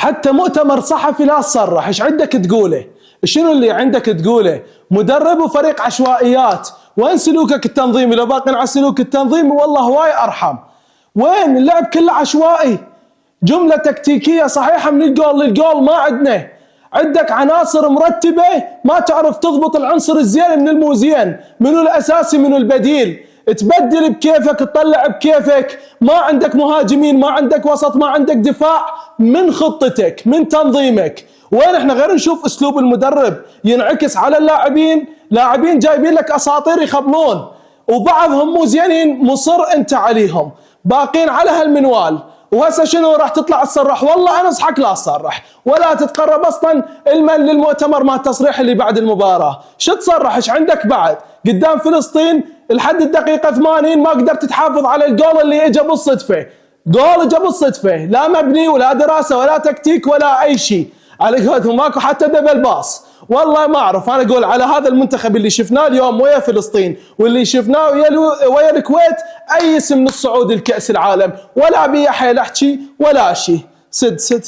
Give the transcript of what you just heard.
حتى مؤتمر صحفي لا تصرح. ايش عندك تقوله؟ شنو اللي عندك تقوله؟ مدرب وفريق عشوائيات. وين سلوكك التنظيمي؟ لو باقي على السلوك التنظيمي والله هواي ارحم. وين اللعب كله عشوائي؟ جملة تكتيكية صحيحة من الجول للجول ما عندنا. عندك عناصر مرتبة ما تعرف تضبط العنصر الزين من المو زين، منو الاساسي منو البديل، تبدل بكيفك تطلع بكيفك، ما عندك مهاجمين، ما عندك وسط، ما عندك دفاع. من خطتك من تنظيمك وين؟ احنا غير نشوف اسلوب المدرب ينعكس على اللاعبين. لاعبين جايبين لك اساطير يخبلون وبعضهم مو زينين، مصر انت عليهم باقين على هالمنوال. وهسه شنو راح تطلع تصرح؟ والله انصحك لا تصرح ولا تتقرب اصلا للمؤتمر مع التصريح اللي بعد المباراه. شو تصرح؟ ايش عندك بعد؟ قدام فلسطين لحد الدقيقه 80 ما قدرت تحافظ على الجول اللي اجى بالصدفه. جول اجى بالصدفه، لا مبني ولا دراسه ولا تكتيك ولا اي شيء. على قولتهم ماكو حتى دبل باص. والله ما اعرف، انا اقول على هذا المنتخب اللي شفناه اليوم ويا فلسطين واللي شفناه ويا الكويت اي اسم من الصعود لكأس العالم، ولا ابي احيل احكي ولا شيء. سد